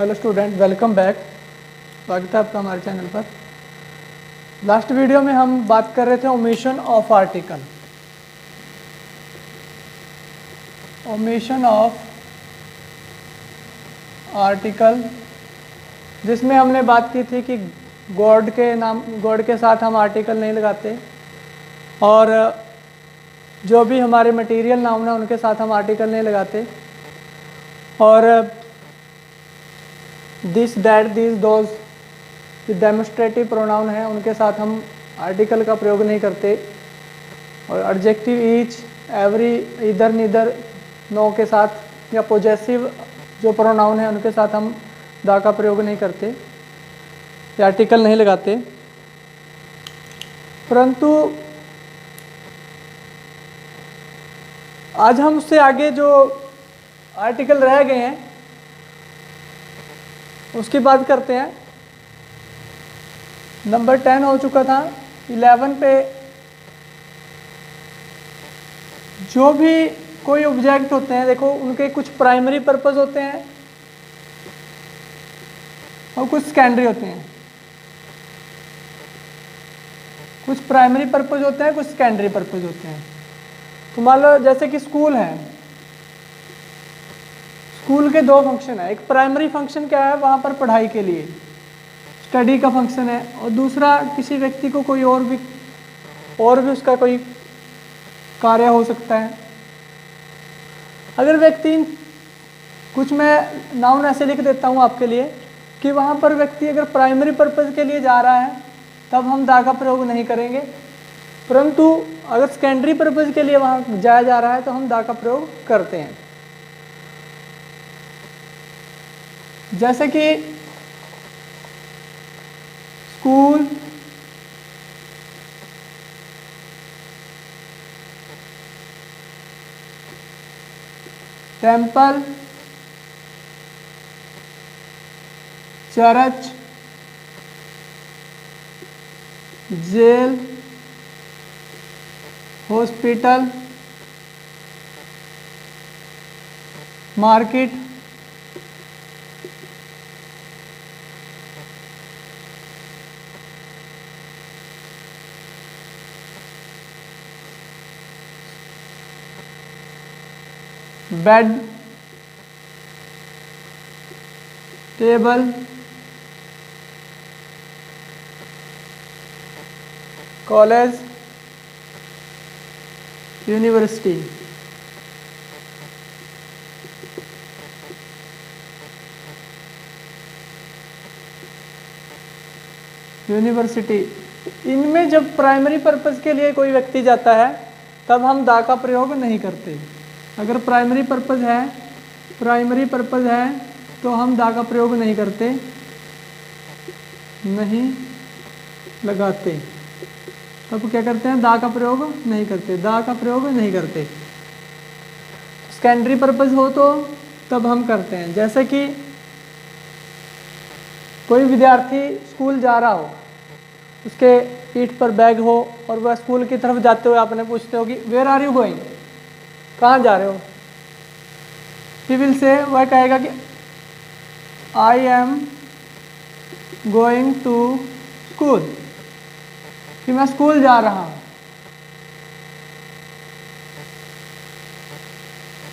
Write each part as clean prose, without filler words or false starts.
Hello student, welcome back. स्वागत है आपका हमारे चैनल पर। लास्ट वीडियो में हम बात कर रहे थे omission of article. Omission of article जिसमें हमने बात की थी कि गॉड के साथ हम आर्टिकल नहीं लगाते, और जो भी हमारे मटेरियल नाउन है उनके साथ हम आर्टिकल नहीं लगाते, और this, that, this, those demonstrative pronoun है उनके साथ हम आर्टिकल का प्रयोग नहीं करते, और एडजेक्टिव ईच, एवरी, इधर, नीदर, नो के साथ या पोजेसिव जो प्रोनाउन है उनके साथ हम दा का प्रयोग नहीं करते या आर्टिकल नहीं लगाते। परंतु आज हम उससे आगे जो आर्टिकल रह गए हैं उसकी बात करते हैं। नंबर 10 हो चुका था। 11 पे जो भी कोई ऑब्जेक्ट होते हैं, देखो उनके कुछ प्राइमरी पर्पस होते हैं और कुछ सेकेंडरी होते हैं। कुछ प्राइमरी पर्पस होते हैं, कुछ सेकेंडरी पर्पस होते हैं। तो मान लो जैसे कि स्कूल है, स्कूल के दो फंक्शन है। एक प्राइमरी फंक्शन क्या है, वहाँ पर पढ़ाई के लिए स्टडी का फंक्शन है, और दूसरा किसी व्यक्ति को कोई और भी उसका कोई कार्य हो सकता है। अगर व्यक्ति, कुछ मैं नाउन ऐसे लिख देता हूँ आपके लिए कि वहाँ पर व्यक्ति अगर प्राइमरी पर्पस के लिए जा रहा है तब हम दा का प्रयोग नहीं करेंगे, परंतु अगर सेकेंडरी पर्पस के लिए वहाँ जाया जा रहा है तो हम दा का प्रयोग करते हैं। जैसे कि school, temple, church, jail, hospital, market, bed, table, college, university. University, इनमें जब प्राइमरी पर्पस के लिए कोई व्यक्ति जाता है तब हम दा का प्रयोग नहीं करते। अगर प्राइमरी पर्पस है तो हम दा का प्रयोग नहीं करते, नहीं लगाते। तब क्या करते हैं, दा का प्रयोग नहीं करते, दा का प्रयोग नहीं करते। सेकेंडरी पर्पस हो तो तब हम करते हैं। जैसे कि कोई विद्यार्थी स्कूल जा रहा हो, उसके पीठ पर बैग हो और वह स्कूल की तरफ जाते हुए आपने पूछते हो कि वेयर आर यू गोइंग, कहाँ जा रहे हो। ही विल से, वह कहेगा कि I am going to school, कि मैं स्कूल जा रहा हूँ।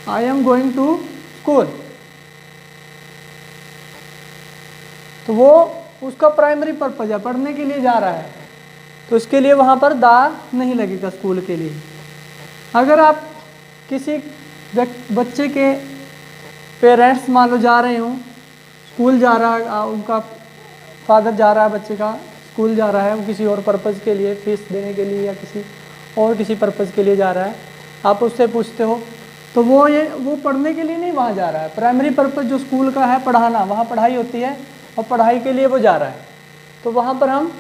I am going to school. तो वो उसका प्राइमरी पर्पज है, पढ़ने के लिए जा रहा है, तो इसके लिए वहाँ पर दा नहीं लगेगा स्कूल के लिए। अगर आप किसी बच्चे के पेरेंट्स मान लो जा रहे हो, स्कूल जा रहा है, उनका फादर जा रहा है, बच्चे का स्कूल जा रहा है, वो किसी और पर्पज़ के लिए, फीस देने के लिए या किसी पर्पज़ के लिए जा रहा है, आप उससे पूछते हो तो वो पढ़ने के लिए नहीं वहाँ जा रहा है। प्राइमरी पर्पज़ जो स्कूल का है पढ़ाना, वहाँ पढ़ाई होती है और पढ़ाई के लिए वो जा रहा है, तो वहाँ पर हम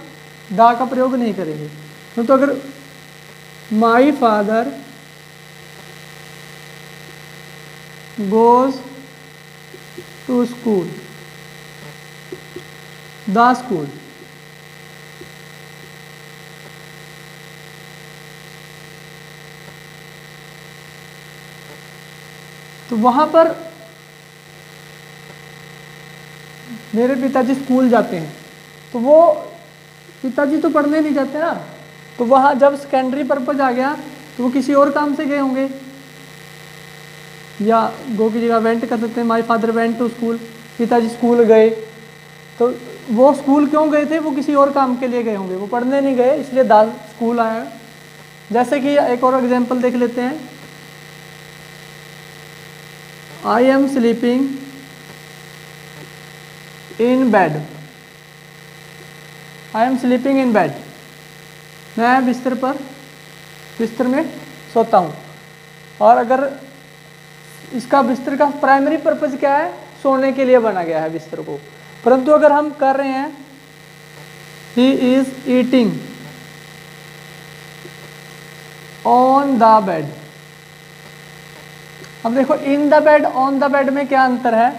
दा का प्रयोग नहीं करेंगे। तो अगर my father goes to school, the school, तो वहाँ पर मेरे पिताजी स्कूल जाते हैं, तो वो पिताजी तो पढ़ने नहीं जाते ना, तो वहाँ जब सेकेंडरी पर्पज आ गया तो वो किसी और काम से गए होंगे, या गो की जगह वेंट कर सकते हैं, my father went to school, पिताजी स्कूल गए। तो वो स्कूल क्यों गए थे, वो किसी और काम के लिए गए होंगे, वो पढ़ने नहीं गए, इसलिए दा स्कूल आया। जैसे कि एक और एग्जाम्पल देख लेते हैं, I am sleeping in bed, I am sleeping in bed, मैं बिस्तर में सोता हूँ। और अगर इसका बिस्तर का प्राइमरी पर्पज क्या है, सोने के लिए बना गया है बिस्तर को, परंतु अगर हम कर रहे हैं he is eating on the bed, अब देखो in the bed on the bed में क्या अंतर है।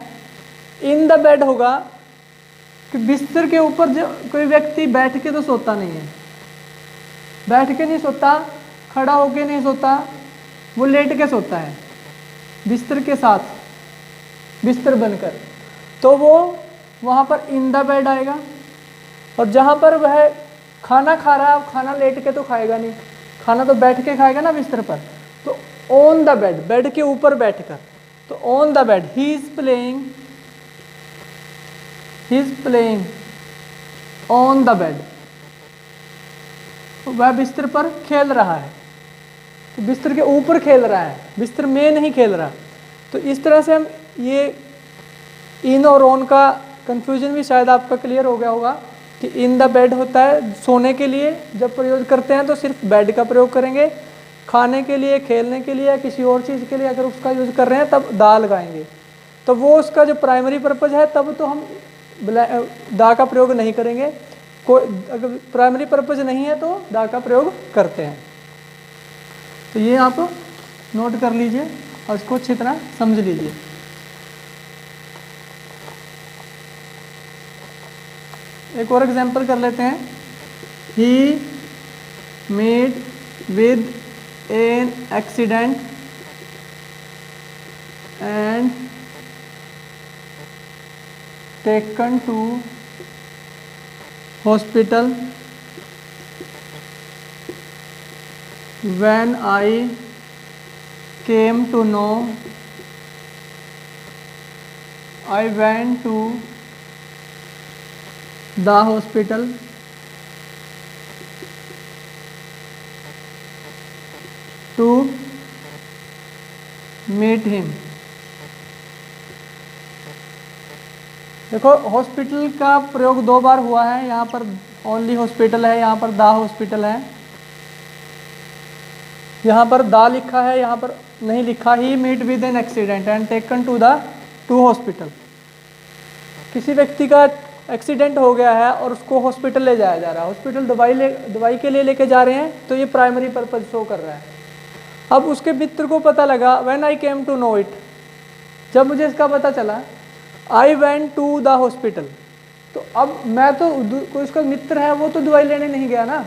इन द बेड होगा कि बिस्तर के ऊपर जो कोई व्यक्ति बैठ के तो सोता नहीं है, बैठ के नहीं सोता, खड़ा होके नहीं सोता, वो लेट के सोता है बिस्तर के साथ, बिस्तर बनकर, तो वो वहाँ पर इन द बेड आएगा। और जहाँ पर वह खाना खा रहा है, खाना लेट के तो खाएगा नहीं, खाना तो बैठ के खाएगा ना बिस्तर पर, तो ऑन द बेड, बेड के ऊपर बैठकर, तो on the bed, he is playing on the bed, वह बिस्तर पर खेल रहा है, तो बिस्तर के ऊपर खेल रहा है, बिस्तर में नहीं खेल रहा। तो इस तरह से हम ये इन और ऑन का कंफ्यूजन भी शायद आपका क्लियर हो गया होगा कि इन द बेड होता है सोने के लिए, जब प्रयोग करते हैं तो सिर्फ बेड का प्रयोग करेंगे, खाने के लिए, खेलने के लिए या किसी और चीज़ के लिए अगर उसका यूज़ कर रहे हैं तब दा लगाएंगे। तो वो उसका जो प्राइमरी पर्पज है तब तो हम दा का प्रयोग नहीं करेंगे, कोई अगर प्राइमरी पर्पज नहीं है तो दा का प्रयोग करते हैं। तो ये आप नोट कर लीजिए और इसको अच्छी तरह समझ लीजिए। एक और एग्जाम्पल कर लेते हैं, he met with an accident and taken to hospital when I came to know I went to the hospital to meet him। देखो हॉस्पिटल का प्रयोग दो बार हुआ है, यहाँ पर ओनली हॉस्पिटल है, यहाँ पर द हॉस्पिटल है, यहाँ पर दा लिखा है, यहाँ पर नहीं लिखा। He meet with an accident and taken to hospital, किसी व्यक्ति का एक्सीडेंट हो गया है और उसको हॉस्पिटल ले जाया जा रहा है, हॉस्पिटल दवाई के लिए लेके जा रहे हैं, तो ये प्राइमरी पर्पज शो कर रहा है। अब उसके मित्र को पता लगा, when I came to know it, जब मुझे इसका पता चला, I went to the hospital, तो अब मैं तो कोई उसका मित्र है वो तो दवाई लेने नहीं गया ना,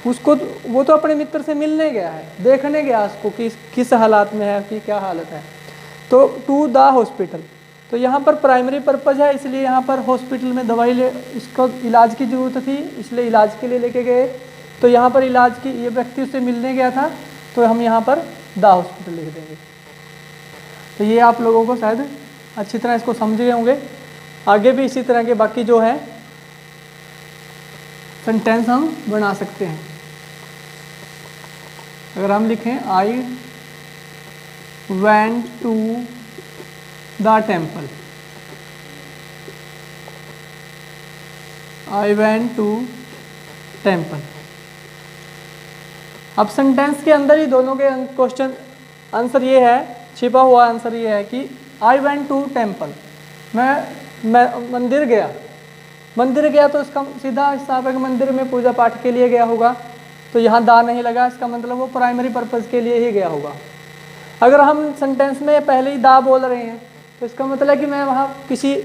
उसको वो तो अपने मित्र से मिलने गया है, देखने गया उसको कि किस हालात में है, कि क्या हालत है, तो टू द हॉस्पिटल। तो यहाँ पर प्राइमरी पर्पज है, इसलिए यहाँ पर हॉस्पिटल में दवाई ले, इसको इलाज की ज़रूरत थी इसलिए इलाज के लिए लेके गए, तो यहाँ पर इलाज की, ये व्यक्ति उससे मिलने गया था तो हम यहाँ पर द हॉस्पिटल लिख देंगे। तो ये आप लोगों को शायद अच्छी तरह इसको समझ गए होंगे। आगे भी इसी तरह के बाकी जो है सेंटेंस हम बना सकते हैं। अगर हम लिखें I went to the temple, I went to temple. अब सेंटेंस के अंदर ही दोनों के क्वेश्चन आंसर ये है, छिपा हुआ आंसर ये है कि आई वेंट टू टेम्पल, मैं मंदिर गया, तो इसका सीधा हिसाब है कि मंदिर में पूजा पाठ के लिए गया होगा, तो यहाँ दा नहीं लगा, इसका मतलब वो प्राइमरी पर्पज़ के लिए ही गया होगा। अगर हम सेंटेंस में पहले ही दा बोल रहे हैं तो इसका मतलब है कि मैं वहाँ किसी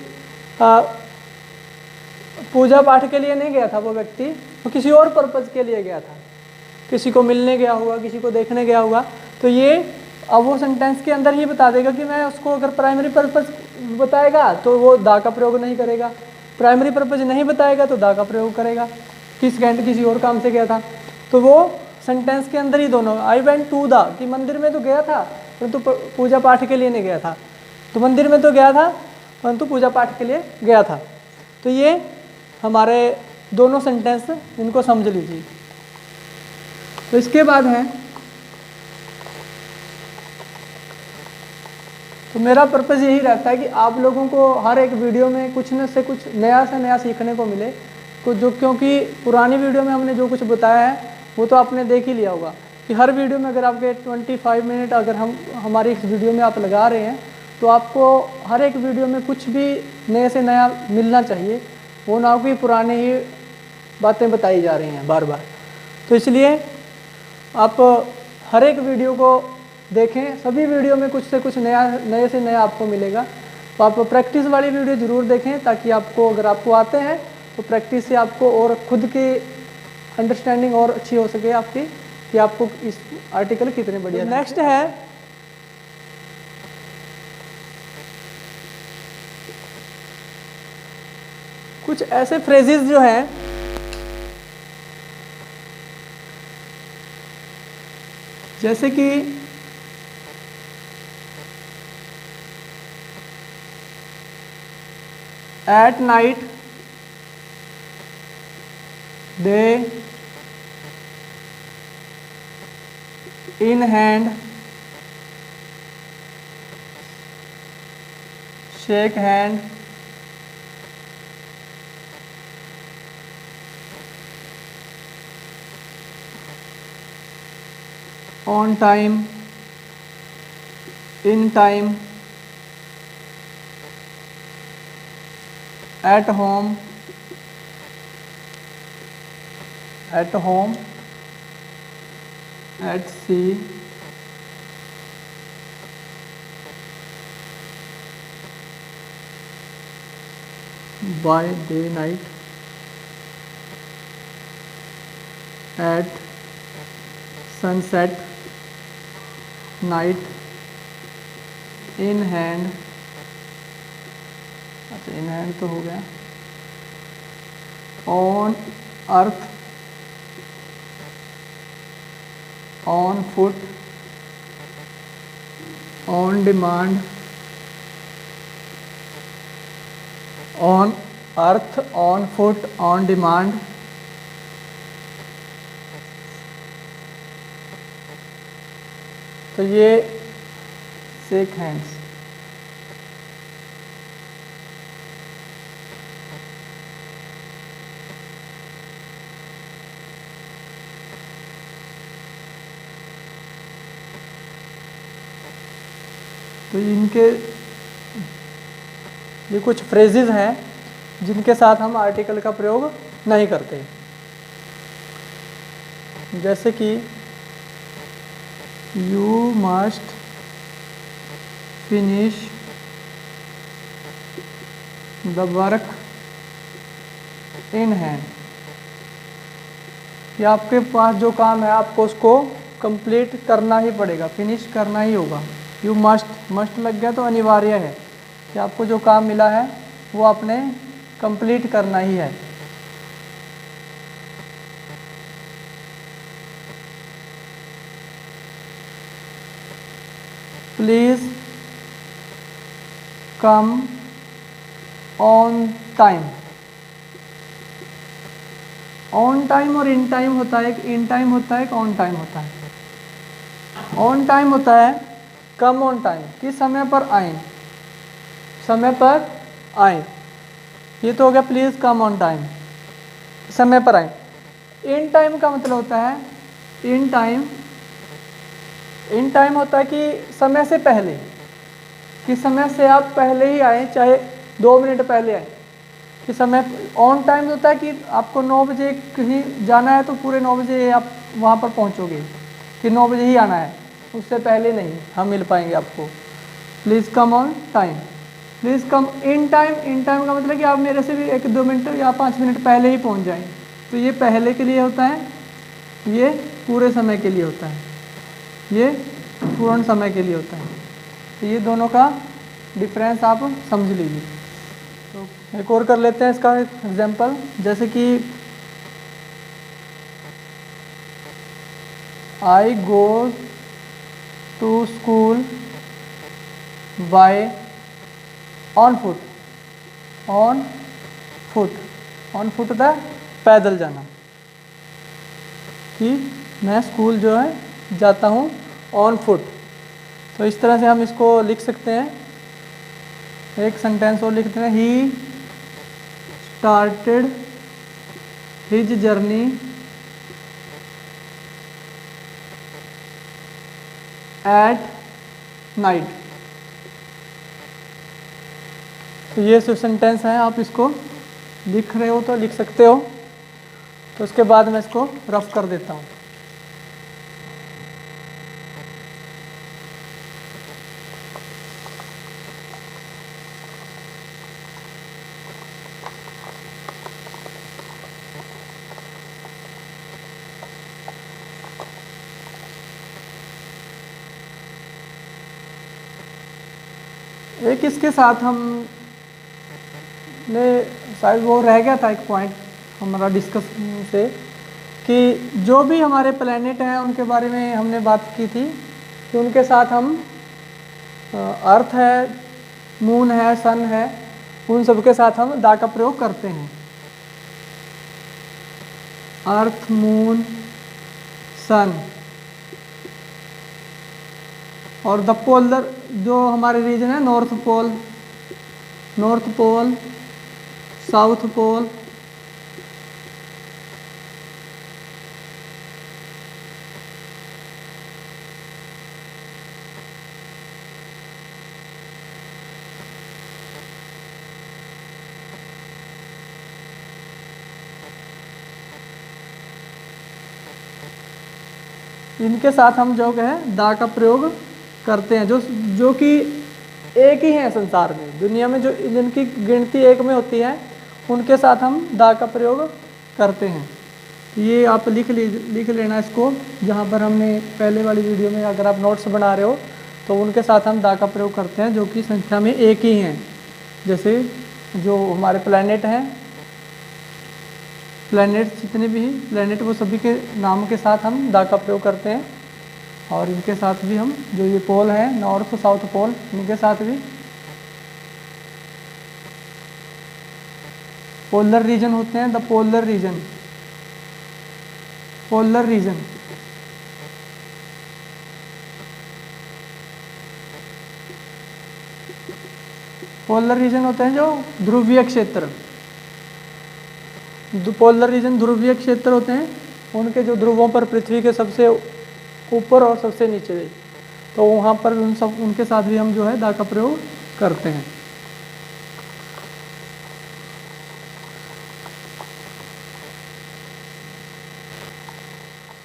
पूजा पाठ के लिए नहीं गया था, वो व्यक्ति वो किसी और पर्पज़ के लिए गया था, किसी को मिलने गया होगा, किसी को देखने गया होगा। तो ये अब वो सेंटेंस के अंदर ही बता देगा कि मैं उसको अगर प्राइमरी पर्पज़ बताएगा तो वो दा का प्रयोग नहीं करेगा, प्राइमरी पर्पज नहीं बताएगा तो दा का प्रयोग करेगा। किसी और काम से गया था तो वो सेंटेंस के अंदर ही दोनों, आई वेंट टू द, कि मंदिर में तो गया था परंतु पूजा पाठ के लिए नहीं गया था, तो मंदिर में तो गया था परंतु पूजा पाठ के लिए गया था। तो ये हमारे दोनों सेंटेंस, इनको समझ लीजिए। तो इसके बाद है, तो मेरा पर्पज़ यही रहता है कि आप लोगों को हर एक वीडियो में कुछ न से कुछ नया से नया सीखने को मिले, कुछ जो, क्योंकि पुरानी वीडियो में हमने जो कुछ बताया है वो तो आपने देख ही लिया होगा कि हर वीडियो में अगर आपके 25 मिनट अगर हमारी इस वीडियो में आप लगा रहे हैं तो आपको हर एक वीडियो में कुछ भी नए से नया मिलना चाहिए, वो ना कि पुराने ही बातें बताई जा रही हैं बार बार। तो इसलिए आप हर एक वीडियो को देखें, सभी वीडियो में कुछ से कुछ नए से नया आपको मिलेगा। तो आप प्रैक्टिस वाली वीडियो ज़रूर देखें ताकि आपको, अगर आपको आते हैं तो प्रैक्टिस से आपको और खुद की अंडरस्टैंडिंग और अच्छी हो सके आपकी, कि आपको इस आर्टिकल कितने बढ़िया। नेक्स्ट है कुछ ऐसे फ्रेजेस जो हैं जैसे कि at night they in hand shake hand on time in time at home at sea by day night at sunset night in hand, अच्छा इन हैंड तो हो गया, on earth on foot on demand on earth on foot on demand तो ये shake hands. तो इनके ये कुछ फ्रेजेस हैं जिनके साथ हम आर्टिकल का प्रयोग नहीं करते, जैसे कि you must finish the work in hand, कि आपके पास जो काम है आपको उसको कंप्लीट करना ही पड़ेगा, फिनिश करना ही होगा। यू मस्ट लग गया तो अनिवार्य है कि आपको जो काम मिला है वो आपने कंप्लीट करना ही है। Please come on time. On time और इन टाइम होता है, एक इन टाइम होता है, एक ऑन टाइम होता है। ऑन टाइम होता है कम ऑन टाइम, कि समय पर आए, समय पर आए, ये तो हो गया प्लीज़ कम ऑन टाइम, समय पर आए। इन टाइम का मतलब होता है, इन टाइम होता है कि समय से पहले, कि समय से आप पहले ही आए, चाहे 2 मिनट पहले आए, कि समय। ऑन टाइम होता है कि आपको 9 बजे कहीं जाना है तो पूरे 9 बजे आप वहाँ पर पहुँचोगे, कि 9 बजे ही आना है, उससे पहले नहीं हम मिल पाएंगे आपको। Please come on time, please come in time. In time का मतलब कि आप मेरे से भी 1-2 मिनट या 5 मिनट पहले ही पहुंच जाएं। तो ये पहले के लिए होता है, ये पूरे समय के लिए होता है, ये पूर्ण समय के लिए होता है। तो ये दोनों का डिफरेंस आप समझ लीजिए। तो एक और कर लेते हैं इसका एग्जांपल, जैसे कि I go to school by on foot, on foot, on foot होता है पैदल जाना, कि मैं स्कूल जो है जाता हूँ ऑन फुट। तो इस तरह से हम इसको लिख सकते हैं। एक सेंटेंस और लिखते हैं, he started his journey at night. तो ये जो सेंटेंस है आप इसको लिख रहे हो तो लिख सकते हो। तो उसके बाद मैं इसको रफ कर देता हूँ। एक इसके साथ हम ने शायद वो रह गया था एक पॉइंट हमारा डिस्कस से, कि जो भी हमारे प्लैनेट हैं उनके बारे में हमने बात की थी कि उनके साथ हम अर्थ है, मून है, सन है, उन सब के साथ हम दा का प्रयोग करते हैं। अर्थ, मून, सन और द पोलर जो हमारे रीजन है, नॉर्थ पोल, साउथ पोल, इनके साथ हम जो है दा का प्रयोग करते हैं, जो कि एक ही है संसार में, दुनिया में जो जिनकी गिनती एक में होती है, उनके साथ हम दा का प्रयोग करते हैं। ये आप लिख लेना इसको, जहाँ पर हमने पहले वाली वीडियो में अगर आप नोट्स बना रहे हो तो उनके साथ हम दा का प्रयोग करते हैं, जो कि संख्या में एक ही हैं। जैसे जो हमारे प्लैनेट हैं, प्लैनेट जितने भी प्लैनेट वो सभी के नाम के साथ हम दा का प्रयोग करते हैं। और इनके साथ भी हम जो ये पोल है, नॉर्थ साउथ पोल, इनके साथ भी पोलर रीजन होते हैं, the polar region, polar region. Polar region होते हैं जो ध्रुवीय क्षेत्र, पोलर रीजन ध्रुवीय क्षेत्र होते हैं, उनके जो ध्रुवों पर पृथ्वी के सबसे ऊपर और सबसे नीचे, तो वहाँ पर उनके साथ भी हम जो है दा का प्रयोग करते हैं।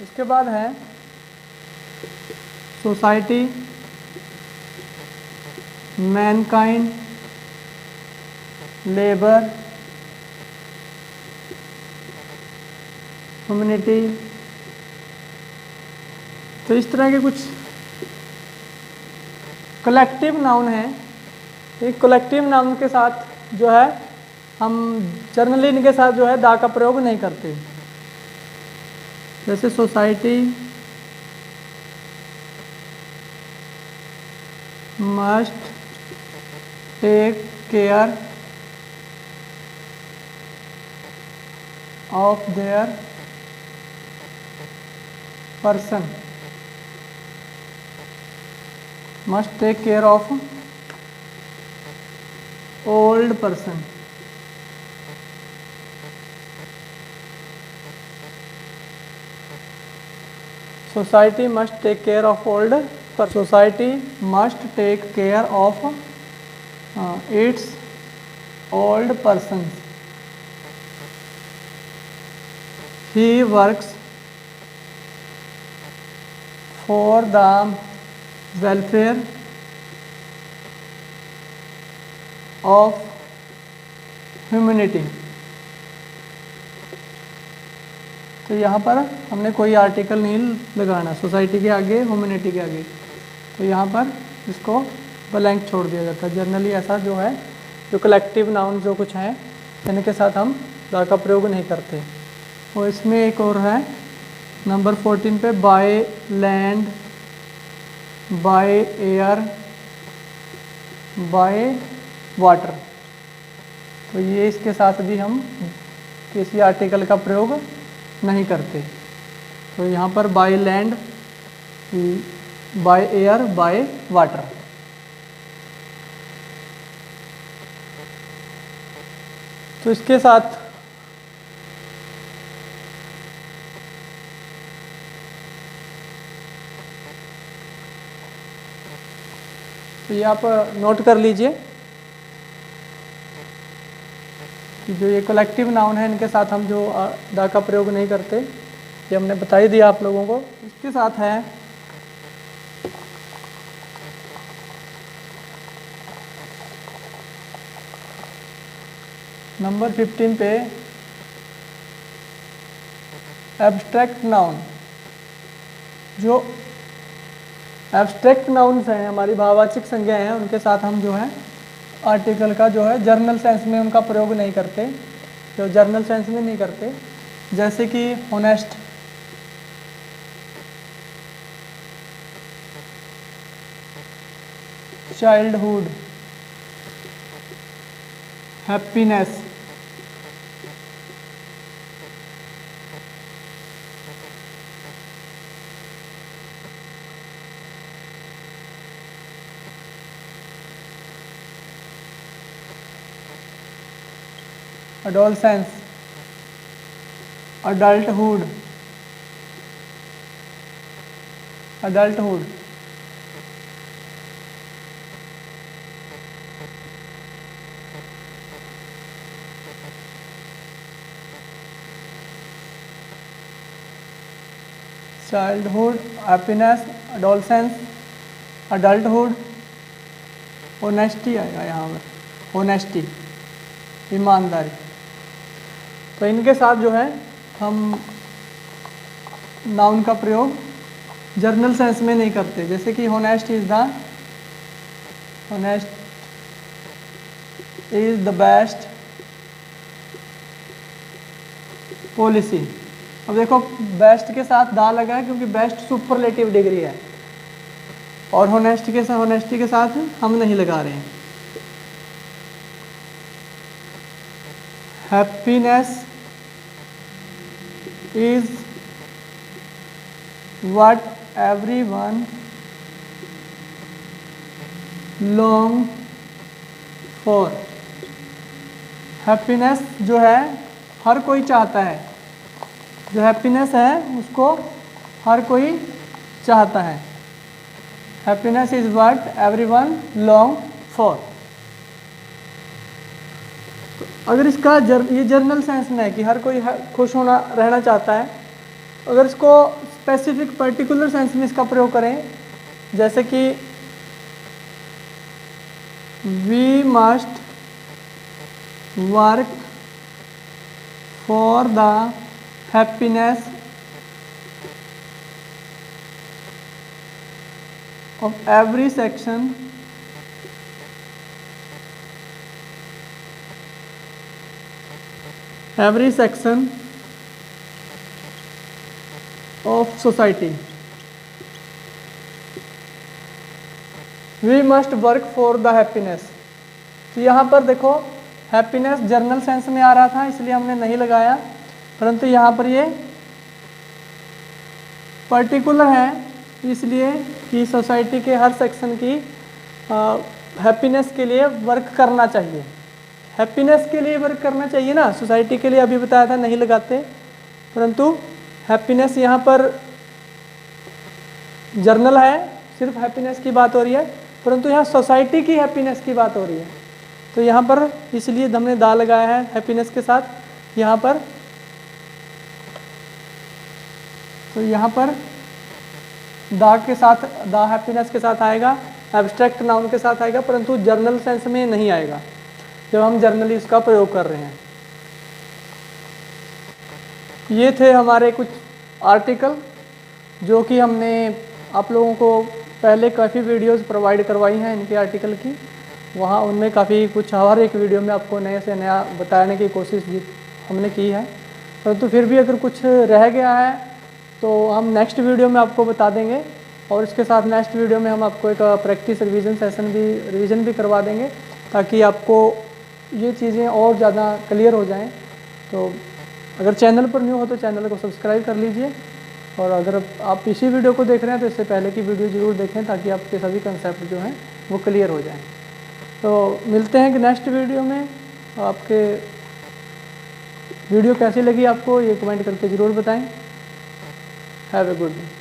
इसके बाद है सोसाइटी, मैनकाइंड, लेबर, ह्यूमैनिटी। तो इस तरह के कुछ कलेक्टिव नाउन हैं। एक कलेक्टिव नाउन के साथ जो है हम जनरली इनके साथ जो है दा का प्रयोग नहीं करते। जैसे society must take care of their person, must take care of old person। Society must take care of old person। Society must take care of its old persons। He works for the welfare of humanity। तो यहाँ पर हमने कोई article नहीं लगाना, society के आगे, humanity के आगे। तो यहाँ पर इसको ब्लैंक छोड़ दिया जाता है। जनरली ऐसा जो है, जो कलेक्टिव नाउन जो कुछ हैं इनके साथ हम द का प्रयोग नहीं करते। और इसमें एक और है नंबर 14 पे, by land, by air, by water. तो ये इसके साथ भी हम किसी आर्टिकल का प्रयोग नहीं करते। तो यहाँ पर by land, by air, by water. तो इसके साथ तो ये आप नोट कर लीजिए कि जो ये कलेक्टिव नाउन है इनके साथ हम जो द का प्रयोग नहीं करते, ये हमने बता ही दिया आप लोगों को। इसके साथ है नंबर 15 पे एब्स्ट्रैक्ट नाउन। जो एब्स्ट्रैक्ट नाउन्स हैं, हमारी भाववाचक संज्ञाएं हैं, उनके साथ हम जो है आर्टिकल का जो है जर्नल सेंस में उनका प्रयोग नहीं करते, जो जर्नल सेंस में नहीं करते। जैसे कि honest, childhood, happiness, adolescence, adulthood, childhood, happiness, adolescence, adulthood, honesty आएगा यहाँ पर, ऑनेस्टी, ईमानदारी। तो इनके साथ जो है हम नाउन का प्रयोग जर्नल सेंस में नहीं करते। जैसे कि honest is the best policy. अब देखो बेस्ट के साथ दा लगा है क्योंकि बेस्ट सुपरलेटिव डिग्री है, और होनेस्टी के साथ हम नहीं लगा रहे हैं। Happiness is what everyone long for। Happiness जो है हर कोई चाहता है, जो हैप्पीनेस है उसको हर कोई चाहता है। Happiness is what everyone long for। अगर इसका ये जर्नल सेंस में है कि हर कोई खुश होना रहना चाहता है, अगर इसको स्पेसिफिक पर्टिकुलर सेंस में इसका प्रयोग करें, जैसे कि we must work for the happiness of every section of society। We must work for the happiness। तो यहाँ पर देखो हैप्पीनेस जर्नल सेंस में आ रहा था इसलिए हमने नहीं लगाया, परंतु यहाँ पर ये पर्टिकुलर है इसलिए कि सोसाइटी के हर सेक्शन की हैप्पीनेस के लिए वर्क करना चाहिए। हैप्पीनेस के लिए वर्क करना चाहिए ना, सोसाइटी के लिए अभी बताया था नहीं लगाते, परंतु हैप्पीनेस यहाँ पर जर्नल है, सिर्फ हैप्पीनेस की बात हो रही है, परंतु यहाँ सोसाइटी की हैप्पीनेस की बात हो रही है। तो यहाँ पर इसलिए हमने दा लगाया है हैप्पीनेस के साथ यहाँ पर। तो यहाँ पर दा के साथ, दा हैप्पीनेस के साथ आएगा, एब्स्ट्रैक्ट नाउन के साथ आएगा, परंतु जर्नल सेंस में नहीं आएगा जब हम जर्नली इसका प्रयोग कर रहे हैं। ये थे हमारे कुछ आर्टिकल जो कि हमने आप लोगों को पहले काफ़ी वीडियोस प्रोवाइड करवाई हैं इनके आर्टिकल की, वहाँ उनमें काफ़ी कुछ हर एक वीडियो में आपको नए से नया बताने की कोशिश हमने की है। परंतु फिर भी अगर कुछ रह गया है तो हम नेक्स्ट वीडियो में आपको बता देंगे, और इसके साथ नेक्स्ट वीडियो में हम आपको एक प्रैक्टिस रिवीजन भी करवा देंगे, ताकि आपको ये चीज़ें और ज़्यादा क्लियर हो जाएं। तो अगर चैनल पर न्यू हो तो चैनल को सब्सक्राइब कर लीजिए, और अगर आप इसी वीडियो को देख रहे हैं तो इससे पहले की वीडियो ज़रूर देखें, ताकि आपके सभी कंसेप्ट जो हैं वो क्लियर हो जाएं। तो मिलते हैं कि नेक्स्ट वीडियो में। आपके वीडियो कैसी लगी आपको ये कमेंट करके ज़रूर बताएं। Have a good day.